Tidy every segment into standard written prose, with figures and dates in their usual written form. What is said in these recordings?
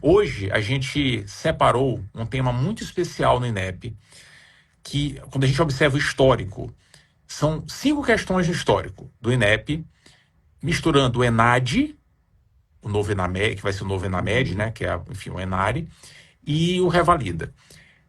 Hoje a gente separou um tema muito especial no INEP, que quando a gente observa o histórico, são 5 questões de histórico do INEP, misturando o ENAD, o novo ENAMED, que vai ser o novo ENAMED, né, que é, enfim, o ENARE, e o Revalida.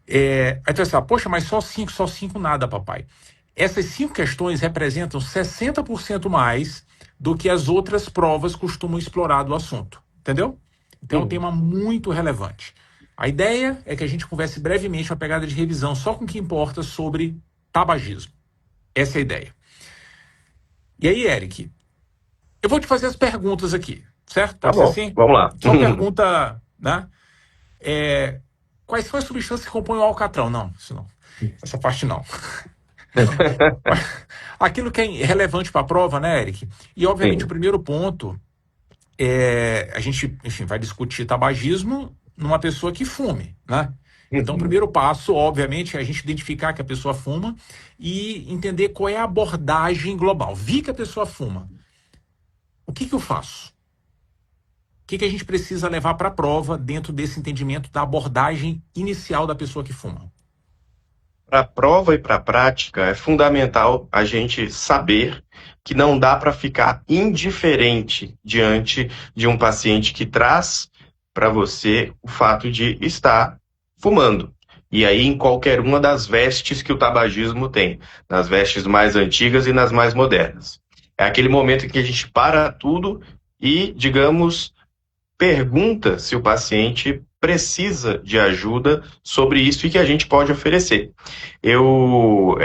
Aí tu vai falar, poxa, mas só cinco nada, papai. Essas 5 questões representam 60% mais do que as outras provas costumam explorar do assunto, entendeu? Então é um tema muito relevante. A ideia é que a gente converse brevemente uma pegada de revisão só com o que importa sobre tabagismo. Essa é a ideia. E aí, Eric, eu vou te fazer as perguntas aqui, certo? Tá Pode ser bom, assim? vamos lá. Só uma pergunta, né? Quais são as substâncias que compõem o alcatrão? Não, isso não. Essa parte não. Aquilo que é relevante para a prova, né, Eric? E, obviamente, o Sim. primeiro ponto a gente, enfim, vai discutir tabagismo numa pessoa que fume, né? Então, o primeiro passo, obviamente, é a gente identificar que a pessoa fuma e entender qual é a abordagem global. Vi que a pessoa fuma. O que eu faço? O que a gente precisa levar para a prova dentro desse entendimento da abordagem inicial da pessoa que fuma? Para a prova e para a prática, é fundamental a gente saber que não dá para ficar indiferente diante de um paciente que traz para você o fato de estar fumando. E aí, em qualquer uma das vestes que o tabagismo tem, nas vestes mais antigas e nas mais modernas. É aquele momento em que a gente para tudo e, digamos, pergunta se o paciente precisa de ajuda sobre isso e que a gente pode oferecer. Eu,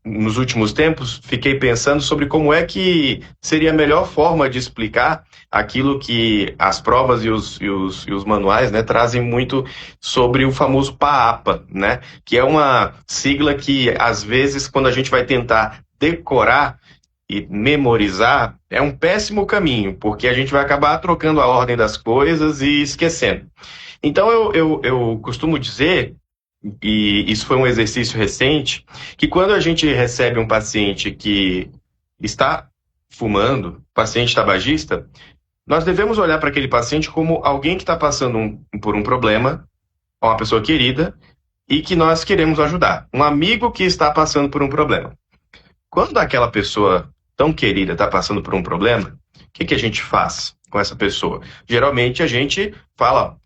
nos últimos tempos, fiquei pensando sobre como é que seria a melhor forma de explicar aquilo que as provas e os manuais, né, trazem muito sobre o famoso PAAPA, né, que é uma sigla que, às vezes, quando a gente vai tentar decorar e memorizar, é um péssimo caminho, porque a gente vai acabar trocando a ordem das coisas e esquecendo. Então, eu costumo dizer, e isso foi um exercício recente, que quando a gente recebe um paciente que está fumando, paciente tabagista, nós devemos olhar para aquele paciente como alguém que está passando por um problema, uma pessoa querida, e que nós queremos ajudar. Um amigo que está passando por um problema. Quando aquela pessoa tão querida está passando por um problema, o que a gente faz com essa pessoa? Geralmente a gente fala,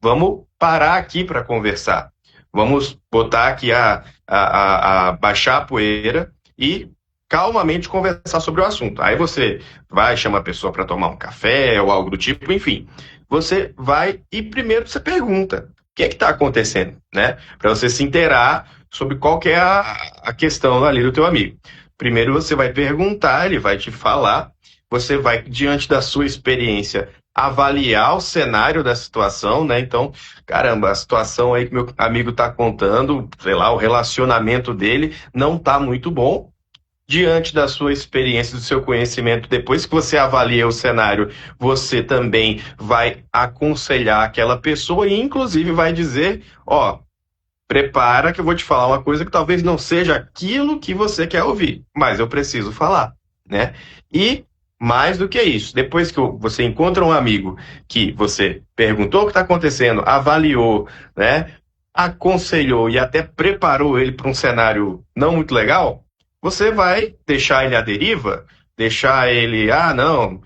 vamos parar aqui para conversar. Vamos botar aqui a baixar a poeira e calmamente conversar sobre o assunto. Aí você vai, chama a pessoa para tomar um café ou algo do tipo, enfim. Você vai e primeiro você pergunta, o que é que está acontecendo, né? Para você se inteirar sobre qual que é a questão ali do teu amigo. Primeiro você vai perguntar, ele vai te falar, você vai, diante da sua experiência, avaliar o cenário da situação, né? Então, caramba, a situação aí que meu amigo está contando, sei lá, o relacionamento dele não está muito bom. Diante da sua experiência, do seu conhecimento, depois que você avalia o cenário, você também vai aconselhar aquela pessoa e, inclusive, vai dizer, prepara que eu vou te falar uma coisa que talvez não seja aquilo que você quer ouvir, mas eu preciso falar, né? E mais do que isso, depois que você encontra um amigo que você perguntou o que está acontecendo, avaliou, né? Aconselhou e até preparou ele para um cenário não muito legal, você vai deixar ele à deriva, deixar ele, não,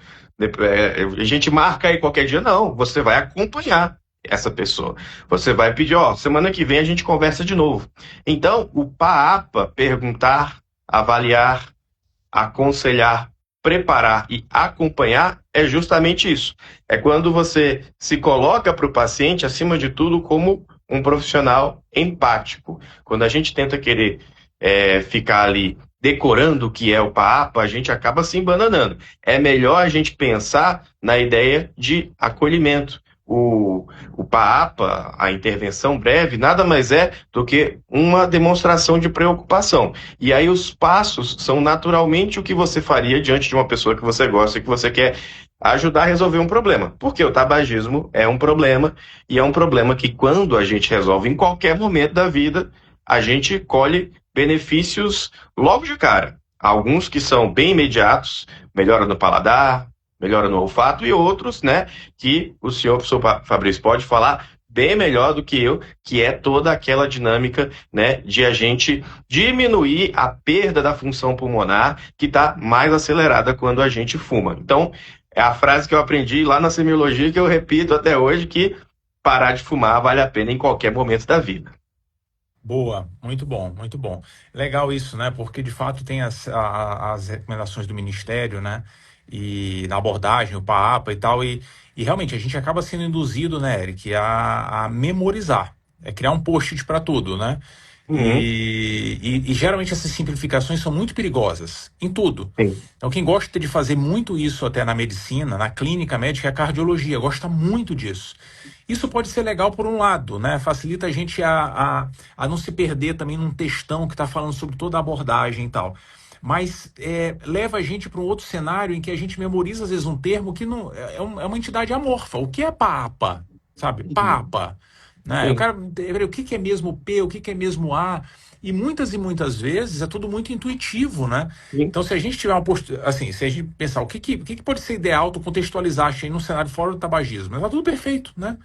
a gente marca aí qualquer dia, não, você vai acompanhar essa pessoa. Você vai pedir, semana que vem a gente conversa de novo. Então, o PAAPA, perguntar, avaliar, aconselhar, preparar e acompanhar, é justamente isso. É quando você se coloca para o paciente, acima de tudo, como um profissional empático. Quando a gente tenta querer ficar ali decorando o que é o PAAPA, a gente acaba se embananando. É melhor a gente pensar na ideia de acolhimento. O PAAPA, a intervenção breve, nada mais é do que uma demonstração de preocupação. E aí os passos são naturalmente o que você faria diante de uma pessoa que você gosta e que você quer ajudar a resolver um problema. Porque o tabagismo é um problema, e é um problema que quando a gente resolve em qualquer momento da vida, a gente colhe benefícios logo de cara. Alguns que são bem imediatos, melhora no paladar, melhora no olfato, e outros, né, que o senhor, professor Fabrício, pode falar bem melhor do que eu, que é toda aquela dinâmica, né, de a gente diminuir a perda da função pulmonar, que está mais acelerada quando a gente fuma. Então, é a frase que eu aprendi lá na semiologia, que eu repito até hoje, que parar de fumar vale a pena em qualquer momento da vida. Boa, muito bom, muito bom. Legal isso, né? Porque de fato tem as recomendações do Ministério, né? E na abordagem, o PAAPA e tal, e realmente a gente acaba sendo induzido, né, Eric, a memorizar, criar um post-it para tudo, né? Uhum, E geralmente essas simplificações são muito perigosas em tudo. sim. Então, quem gosta de fazer muito isso até na medicina, na clínica médica, é a cardiologia, gosta muito disso. Isso pode ser legal por um lado, né? Facilita a gente a não se perder também num textão que está falando sobre toda a abordagem e tal. Mas leva a gente para um outro cenário em que a gente memoriza, às vezes, um termo que não é uma entidade amorfa. O que é papa? Sabe? Uhum, Papa. Né? Eu sim, quero ver o que que é mesmo P, o que que é mesmo A. E muitas vezes é tudo muito intuitivo, né? sim, Então, se a gente tiver uma postura, assim, se a gente pensar o que pode ser ideal tu contextualizar aí num cenário fora do tabagismo, mas tá tudo perfeito, né?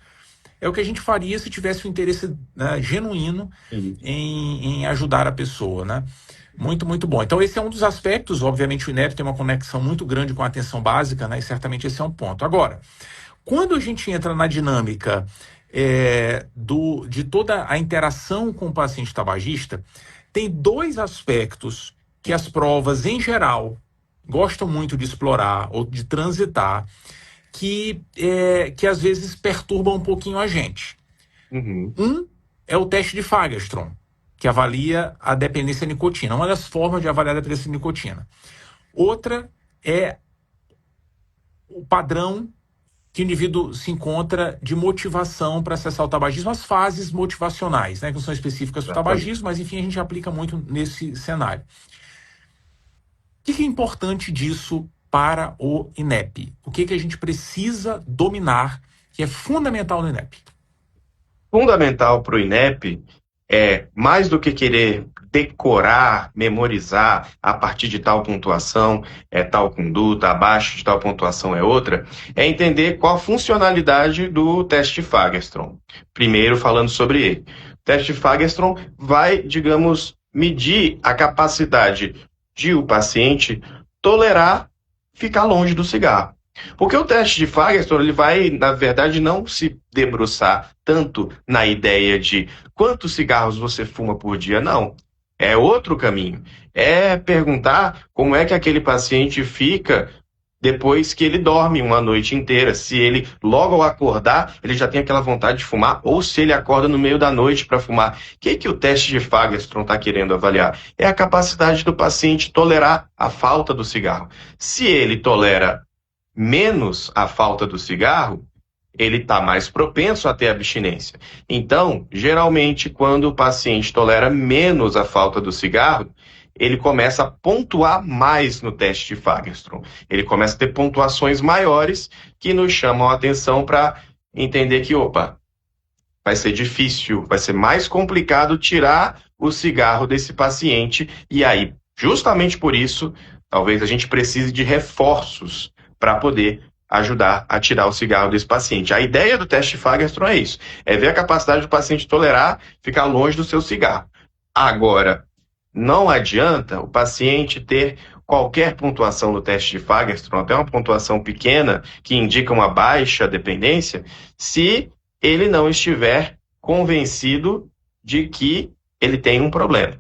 É o que a gente faria se tivesse um interesse, né, genuíno sim. em ajudar a pessoa, né? Muito, muito bom. Então, esse é um dos aspectos. Obviamente, o INEP tem uma conexão muito grande com a atenção básica, né? E certamente esse é um ponto. Agora, quando a gente entra na dinâmica de toda a interação com o paciente tabagista, tem dois aspectos que as provas, em geral, gostam muito de explorar ou de transitar, que às vezes perturbam um pouquinho a gente. Uhum, Um é o teste de Fagerstrom, que avalia a dependência à nicotina, uma das formas de avaliar a dependência à nicotina. Outra é o padrão que o indivíduo se encontra de motivação para acessar o tabagismo, as fases motivacionais, né, que não são específicas para o exatamente. tabagismo, mas enfim, a gente aplica muito nesse cenário. O que é importante disso para o INEP? O que a gente precisa dominar, que é fundamental no INEP? Fundamental para o INEP é, mais do que querer decorar, memorizar a partir de tal pontuação é tal conduta, abaixo de tal pontuação é outra, é entender qual a funcionalidade do teste Fagerstrom. Primeiro, falando sobre ele. O teste Fagerstrom vai, digamos, medir a capacidade de o paciente tolerar ficar longe do cigarro. Porque o teste de Fagerstrom, ele vai, na verdade, não se debruçar tanto na ideia de quantos cigarros você fuma por dia, não. É outro caminho. É perguntar como é que aquele paciente fica depois que ele dorme uma noite inteira. Se ele, logo ao acordar, ele já tem aquela vontade de fumar, ou se ele acorda no meio da noite para fumar. O que o teste de Fagerstrom está querendo avaliar? É a capacidade do paciente tolerar a falta do cigarro. Se ele tolera menos a falta do cigarro, ele está mais propenso a ter abstinência. Então, geralmente, quando o paciente tolera menos a falta do cigarro, ele começa a pontuar mais no teste de Fagerstrom. Ele começa a ter pontuações maiores que nos chamam a atenção para entender que, opa, vai ser difícil, vai ser mais complicado tirar o cigarro desse paciente. E aí, justamente por isso, talvez a gente precise de reforços para poder ajudar a tirar o cigarro desse paciente. A ideia do teste Fagerstrom é isso, é ver a capacidade do paciente tolerar, ficar longe do seu cigarro. Agora, não adianta o paciente ter qualquer pontuação no teste de Fagerstrom, até uma pontuação pequena, que indica uma baixa dependência, se ele não estiver convencido de que ele tem um problema.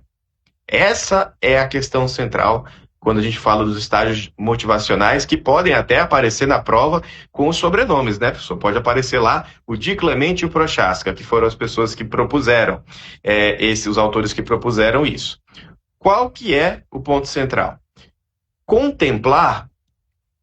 Essa é a questão central quando a gente fala dos estágios motivacionais, que podem até aparecer na prova com os sobrenomes, né, professor? Pode aparecer lá o Di Clemente e o Prochaska, que foram as pessoas que propuseram, os autores que propuseram isso. Qual que é o ponto central? Contemplar,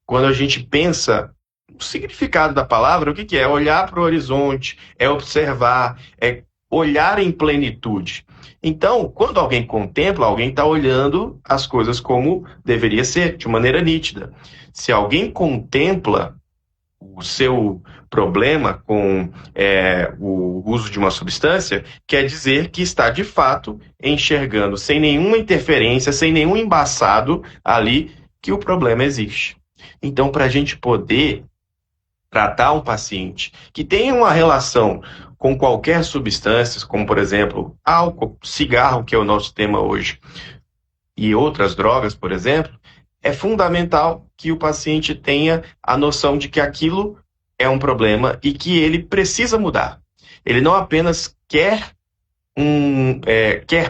quando a gente pensa o significado da palavra, o que é? Olhar para o horizonte, é observar, é olhar em plenitude. Então, quando alguém contempla, alguém está olhando as coisas como deveria ser, de maneira nítida. Se alguém contempla o seu problema com o uso de uma substância, quer dizer que está, de fato, enxergando sem nenhuma interferência, sem nenhum embaçado ali, que o problema existe. Então, para a gente poder tratar um paciente que tem uma relação com qualquer substância, como por exemplo álcool, cigarro, que é o nosso tema hoje, e outras drogas, por exemplo, é fundamental que o paciente tenha a noção de que aquilo é um problema e que ele precisa mudar. Ele não apenas quer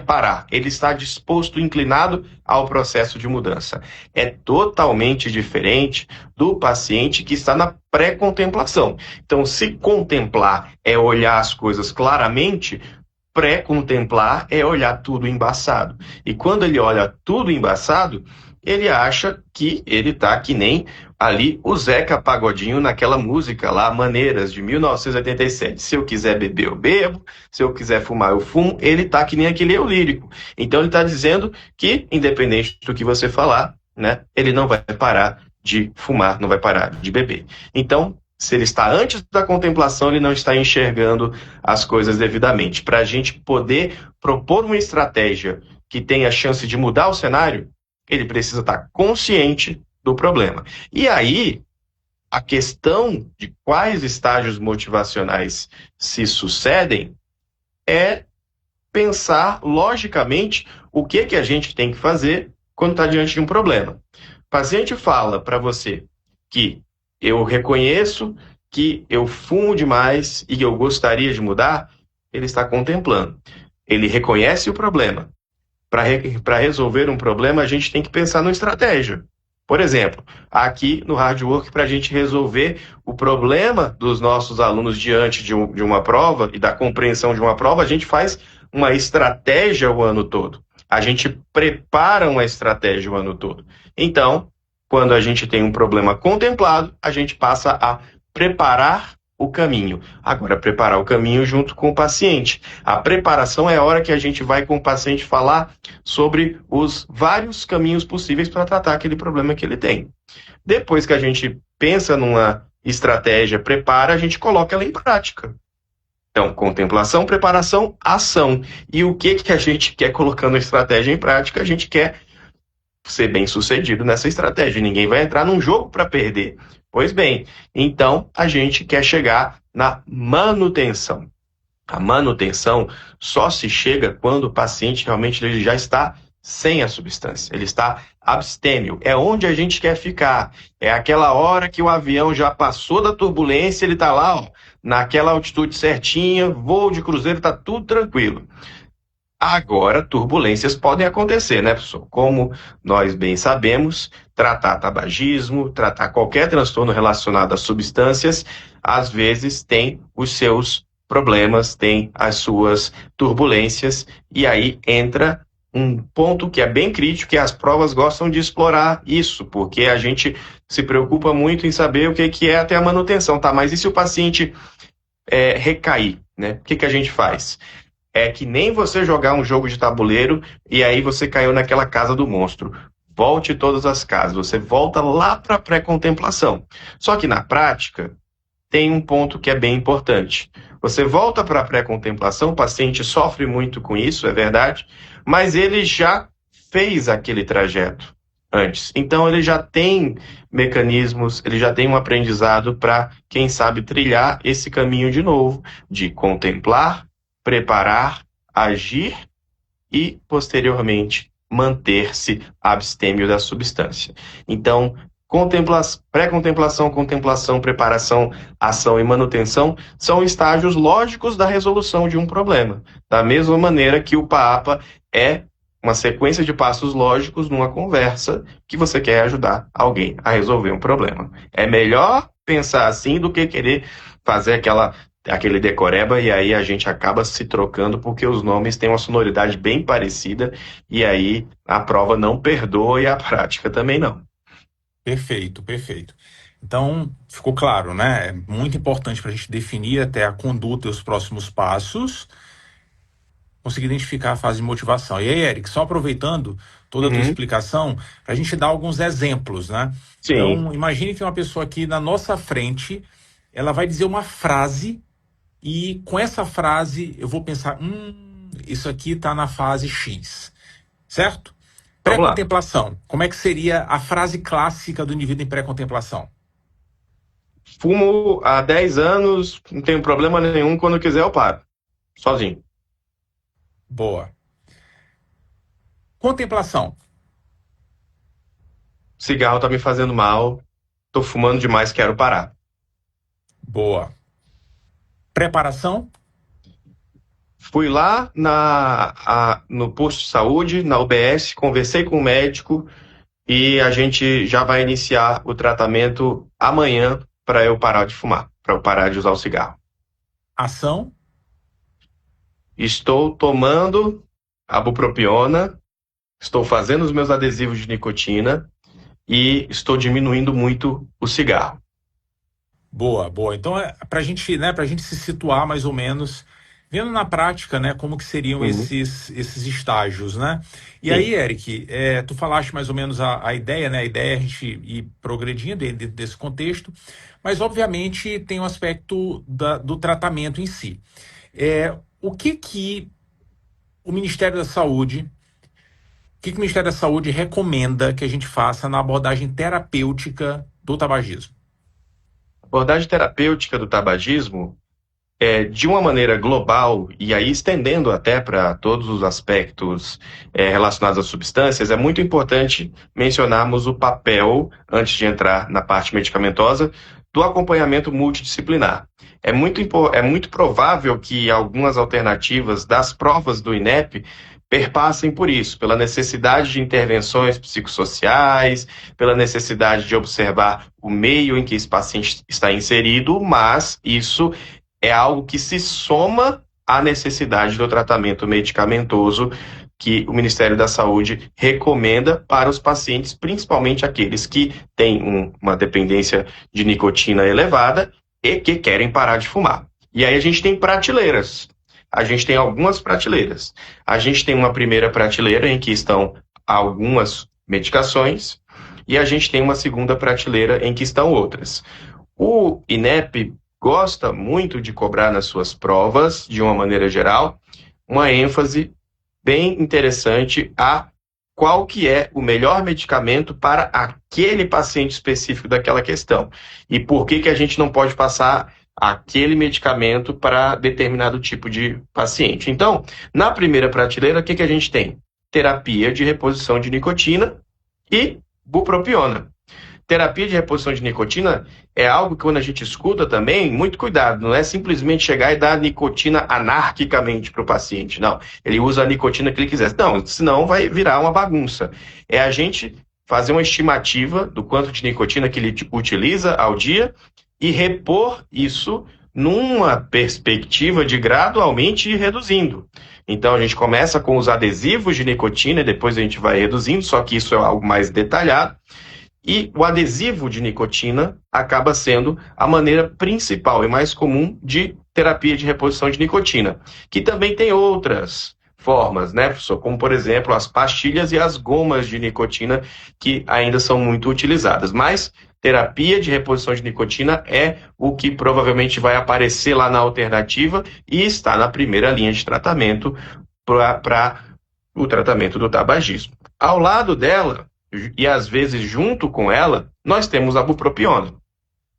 parar, ele está disposto, inclinado ao processo de mudança. É totalmente diferente do paciente que está na pré-contemplação. Então, se contemplar é olhar as coisas claramente, pré-contemplar é olhar tudo embaçado. E quando ele olha tudo embaçado, ele acha que ele está que nem ali o Zeca Pagodinho naquela música lá, Maneiras, de 1987. Se eu quiser beber, eu bebo. Se eu quiser fumar, eu fumo. Ele está que nem aquele eu lírico. Então ele está dizendo que, independente do que você falar, né, ele não vai parar de fumar, não vai parar de beber. Então, se ele está antes da contemplação, ele não está enxergando as coisas devidamente. Para a gente poder propor uma estratégia que tenha chance de mudar o cenário, ele precisa estar consciente do problema. E aí, a questão de quais estágios motivacionais se sucedem é pensar logicamente o que a gente tem que fazer quando está diante de um problema. O paciente fala para você que eu reconheço que eu fumo demais e que eu gostaria de mudar, ele está contemplando. Ele reconhece o problema. Para resolver um problema, a gente tem que pensar numa estratégia. Por exemplo, aqui no Hard Work, para a gente resolver o problema dos nossos alunos diante de uma prova e da compreensão de uma prova, a gente faz uma estratégia o ano todo. A gente prepara uma estratégia o ano todo. Então, quando a gente tem um problema contemplado, a gente passa a preparar o caminho. Agora, preparar o caminho junto com o paciente. A preparação é a hora que a gente vai com o paciente falar sobre os vários caminhos possíveis para tratar aquele problema que ele tem. Depois que a gente pensa numa estratégia, prepara, a gente coloca ela em prática. Então, contemplação, preparação, ação. E o que a gente quer colocando a estratégia em prática? A gente quer ser bem sucedido nessa estratégia. Ninguém vai entrar num jogo para perder. Pois bem, então a gente quer chegar na manutenção. A manutenção só se chega quando o paciente realmente ele já está sem a substância, ele está abstêmio. É onde a gente quer ficar. É aquela hora que o avião já passou da turbulência, ele está lá, ó, naquela altitude certinha, voo de cruzeiro, está tudo tranquilo. Agora, turbulências podem acontecer, né, professor? Como nós bem sabemos, tratar tabagismo, tratar qualquer transtorno relacionado a substâncias, às vezes tem os seus problemas, tem as suas turbulências, e aí entra um ponto que é bem crítico, que as provas gostam de explorar isso, porque a gente se preocupa muito em saber o que é até a manutenção, tá? Mas e se o paciente recair, né? O que a gente faz? É que nem você jogar um jogo de tabuleiro e aí você caiu naquela casa do monstro. Volte todas as casas, você volta lá para a pré-contemplação. Só que na prática, tem um ponto que é bem importante. Você volta para a pré-contemplação, o paciente sofre muito com isso, é verdade, mas ele já fez aquele trajeto antes. Então ele já tem mecanismos, ele já tem um aprendizado para, quem sabe, trilhar esse caminho de novo, de contemplar, preparar, agir e, posteriormente, manter-se abstêmio da substância. Então, pré-contemplação, contemplação, preparação, ação e manutenção são estágios lógicos da resolução de um problema. Da mesma maneira que o PAAPA é uma sequência de passos lógicos numa conversa que você quer ajudar alguém a resolver um problema. É melhor pensar assim do que querer fazer aquele decoreba, e aí a gente acaba se trocando porque os nomes têm uma sonoridade bem parecida e aí a prova não perdoa e a prática também não. Perfeito, perfeito. Então, ficou claro, né? É muito importante para a gente definir até a conduta e os próximos passos, conseguir identificar a fase de motivação. E aí, Eric, só aproveitando toda a tua Uhum. explicação, para a gente dar alguns exemplos, né? Sim. Então, imagine que uma pessoa aqui na nossa frente, ela vai dizer uma frase e com essa frase eu vou pensar, isso aqui está na fase X, certo? Vamos lá. Pré-contemplação. Como é que seria a frase clássica do indivíduo em pré-contemplação? Fumo há 10 anos, não tenho problema nenhum, quando quiser eu paro. Sozinho. Boa. Contemplação. Cigarro tá me fazendo mal, tô fumando demais, quero parar. Boa. Preparação. Fui lá no posto de saúde, na UBS, conversei com o médico e a gente já vai iniciar o tratamento amanhã para eu parar de fumar, para eu parar de usar o cigarro. Ação. Estou tomando a bupropiona, estou fazendo os meus adesivos de nicotina e estou diminuindo muito o cigarro. Boa, boa. Então, para gente, né, para gente se situar mais ou menos, vendo na prática, né, como que seriam Uhum. esses estágios, né? E Sim, aí, Eric, tu falaste mais ou menos a ideia, né? A ideia é a gente ir progredindo dentro desse contexto, mas obviamente tem o aspecto do tratamento em si. O que que o Ministério da Saúde, o que que o Ministério da Saúde recomenda que a gente faça na abordagem terapêutica do tabagismo? a abordagem terapêutica do tabagismo de uma maneira global, e aí estendendo até para todos os aspectos relacionados às substâncias, é muito importante mencionarmos o papel, antes de entrar na parte medicamentosa, do acompanhamento multidisciplinar. É muito provável que algumas alternativas das provas do INEP perpassem por isso, pela necessidade de intervenções psicossociais, pela necessidade de observar o meio em que esse paciente está inserido, mas isso é algo que se soma à necessidade do tratamento medicamentoso que o Ministério da Saúde recomenda para os pacientes, principalmente aqueles que têm uma dependência de nicotina elevada e que querem parar de fumar. E aí a gente tem prateleiras. A gente tem algumas prateleiras. A gente tem uma primeira prateleira em que estão algumas medicações e a gente tem uma segunda prateleira em que estão outras. O INEP gosta muito de cobrar nas suas provas, de uma maneira geral, uma ênfase bem interessante a qual que é o melhor medicamento para aquele paciente específico daquela questão. E por que que a gente não pode passar aquele medicamento para determinado tipo de paciente. Então, na primeira prateleira, o que que a gente tem? Terapia de reposição de nicotina e bupropiona. Terapia de reposição de nicotina é algo que, quando a gente escuta também, muito cuidado, não é simplesmente chegar e dar nicotina anarquicamente para o paciente, não. Ele usa a nicotina que ele quiser. Não, senão vai virar uma bagunça. É a gente fazer uma estimativa do quanto de nicotina que ele utiliza ao dia e repor isso numa perspectiva de gradualmente ir reduzindo. Então, a gente começa com os adesivos de nicotina e depois a gente vai reduzindo, só que isso é algo mais detalhado. E o adesivo de nicotina acaba sendo a maneira principal e mais comum de terapia de reposição de nicotina, que também tem outras formas, né, professor? Como, por exemplo, as pastilhas e as gomas de nicotina, que ainda são muito utilizadas. Mas terapia de reposição de nicotina é o que provavelmente vai aparecer lá na alternativa e está na primeira linha de tratamento para o tratamento do tabagismo. Ao lado dela, e às vezes junto com ela, nós temos a bupropiona,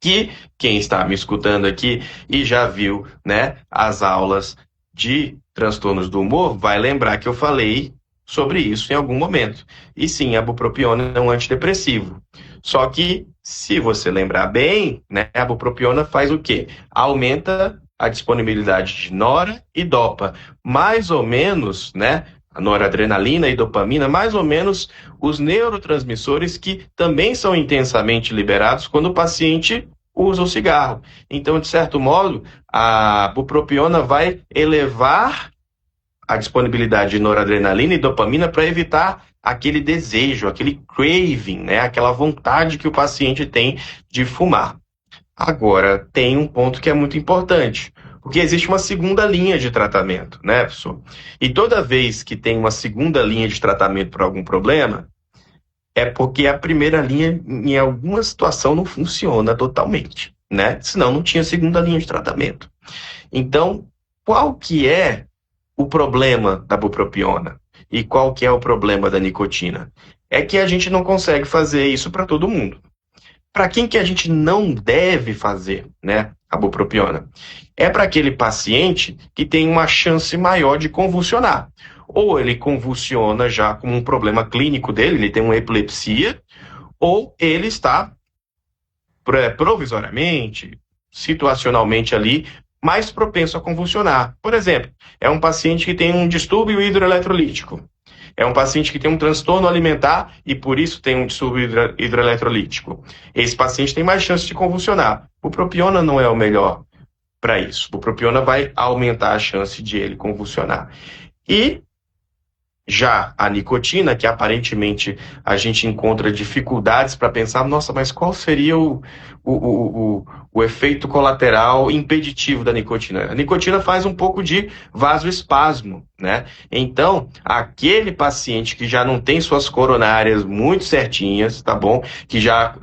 que quem está me escutando aqui e já viu, né, as aulas de transtornos do humor, vai lembrar que eu falei sobre isso em algum momento. E sim, a bupropiona é um antidepressivo. Só que, se você lembrar bem, né, a bupropiona faz o quê? Aumenta a disponibilidade de nora e dopa. Mais ou menos, né, a noradrenalina e dopamina, mais ou menos os neurotransmissores que também são intensamente liberados quando o paciente usa o cigarro. Então, de certo modo, a bupropiona vai elevar a disponibilidade de noradrenalina e dopamina para evitar aquele desejo, aquele craving, né? Aquela vontade que o paciente tem de fumar. Agora, tem um ponto que é muito importante, porque existe uma segunda linha de tratamento, né, professor? E toda vez que tem uma segunda linha de tratamento para algum problema, é porque a primeira linha, em alguma situação, não funciona totalmente, né? Senão não tinha segunda linha de tratamento. Então, qual que é o problema da bupropiona? E qual que é o problema da nicotina? É que a gente não consegue fazer isso para todo mundo. Para quem que a gente não deve fazer, né, a bupropiona? É para aquele paciente que tem uma chance maior de convulsionar. Ou ele convulsiona já como um problema clínico dele, ele tem uma epilepsia, ou ele está provisoriamente, situacionalmente ali, mais propenso a convulsionar. Por exemplo, é um paciente que tem um distúrbio hidroeletrolítico. É um paciente que tem um transtorno alimentar e por isso tem um distúrbio hidroeletrolítico. Esse paciente tem mais chance de convulsionar. O propiona não é o melhor para isso. O propiona vai aumentar a chance de ele convulsionar. E já a nicotina, que aparentemente a gente encontra dificuldades para pensar, nossa, mas qual seria o efeito colateral impeditivo da nicotina? A nicotina faz um pouco de vasoespasmo, né? Então, aquele paciente que já não tem suas coronárias muito certinhas, tá bom? Que já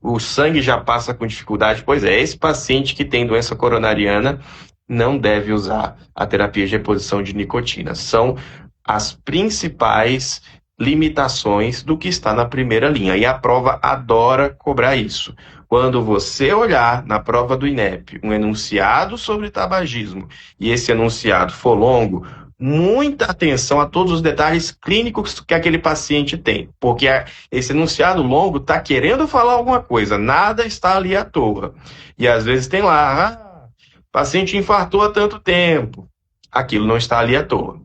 o sangue já passa com dificuldade, pois é, esse paciente que tem doença coronariana não deve usar a terapia de reposição de nicotina. São as principais limitações do que está na primeira linha. E a prova adora cobrar isso. Quando você olhar na prova do INEP um enunciado sobre tabagismo e esse enunciado for longo, muita atenção a todos os detalhes clínicos que aquele paciente tem, porque esse enunciado longo está querendo falar alguma coisa, nada está ali à toa. E às vezes tem lá, paciente infartou há tanto tempo, aquilo não está ali à toa.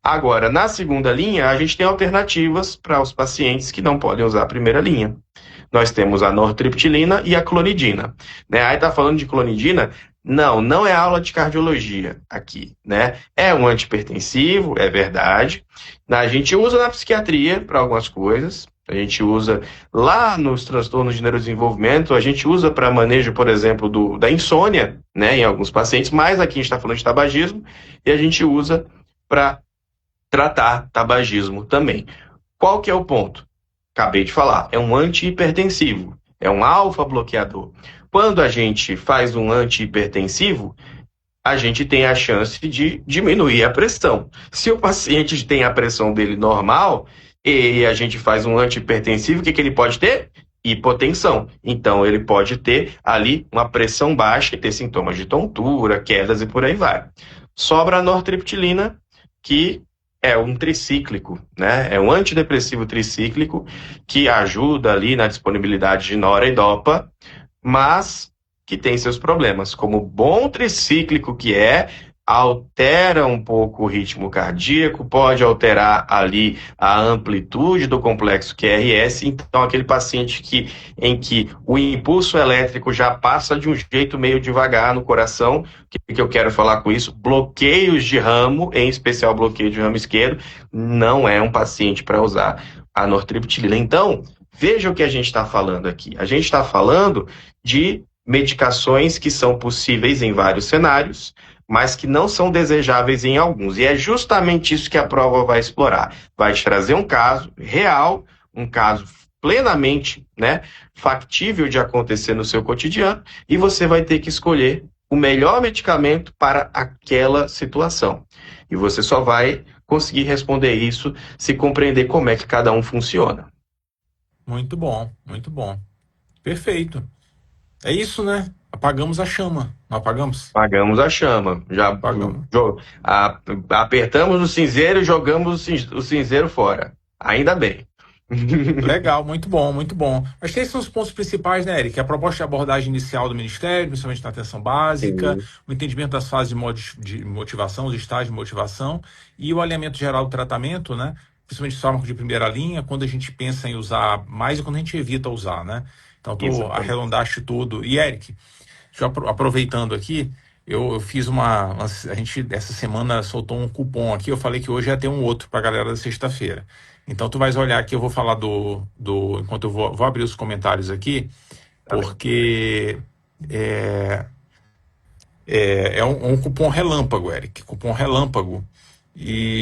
Agora, na segunda linha, a gente tem alternativas para os pacientes que não podem usar a primeira linha. Nós temos a nortriptilina e a clonidina. Né? Aí está falando de clonidina? Não, não é aula de cardiologia aqui. Né? É um antihipertensivo, é verdade. A gente usa na psiquiatria para algumas coisas. A gente usa lá nos transtornos de neurodesenvolvimento, a gente usa para manejo, por exemplo, da insônia, né, em alguns pacientes, mas aqui a gente está falando de tabagismo, e a gente usa para tratar tabagismo também. Qual que é o ponto? Acabei de falar, é um antihipertensivo, é um alfa-bloqueador. Quando a gente faz um antihipertensivo, a gente tem a chance de diminuir a pressão. Se o paciente tem a pressão dele normal e a gente faz um antihipertensivo, o que ele pode ter? Hipotensão. Então, ele pode ter ali uma pressão baixa e ter sintomas de tontura, quedas e por aí vai. Sobra a nortriptilina, que é um tricíclico, né? É um antidepressivo tricíclico que ajuda ali na disponibilidade de nora e dopa, mas que tem seus problemas. Como bom tricíclico que é, altera um pouco o ritmo cardíaco, pode alterar ali a amplitude do complexo QRS. Então, aquele paciente em que o impulso elétrico já passa de um jeito meio devagar no coração, o que eu quero falar com isso? Bloqueios de ramo, em especial bloqueio de ramo esquerdo, não é um paciente para usar a nortriptilina. Então, veja o que a gente está falando aqui. A gente está falando de medicações que são possíveis em vários cenários, mas que não são desejáveis em alguns. E é justamente isso que a prova vai explorar. Vai te trazer um caso real, um caso plenamente, né, factível de acontecer no seu cotidiano, e você vai ter que escolher o melhor medicamento para aquela situação. E você só vai conseguir responder isso se compreender como é que cada um funciona. Muito bom, muito bom. Perfeito. É isso, né? Apagamos a chama. Não apagamos? Apagamos a chama. Já Apagamos. apertamos o cinzeiro e jogamos o cinzeiro fora. Ainda bem. Legal, muito bom, muito bom. Acho que esses são os pontos principais, né, Eric? A proposta de abordagem inicial do Ministério, principalmente na atenção básica, Sim. o entendimento das fases de motivação, os estágios de motivação e o alinhamento geral do tratamento, né? Principalmente os fármacos de primeira linha, quando a gente pensa em usar mais e quando a gente evita usar, né? Então, tu Exatamente. arredondaste tudo. E, Eric, já aproveitando aqui, eu fiz a gente essa semana soltou um cupom aqui. Eu falei que hoje ia ter um outro para a galera da sexta-feira. Então tu vais olhar aqui, eu vou falar enquanto eu vou abrir os comentários aqui, Tá bem. porque é, é um cupom relâmpago, Eric, cupom relâmpago. E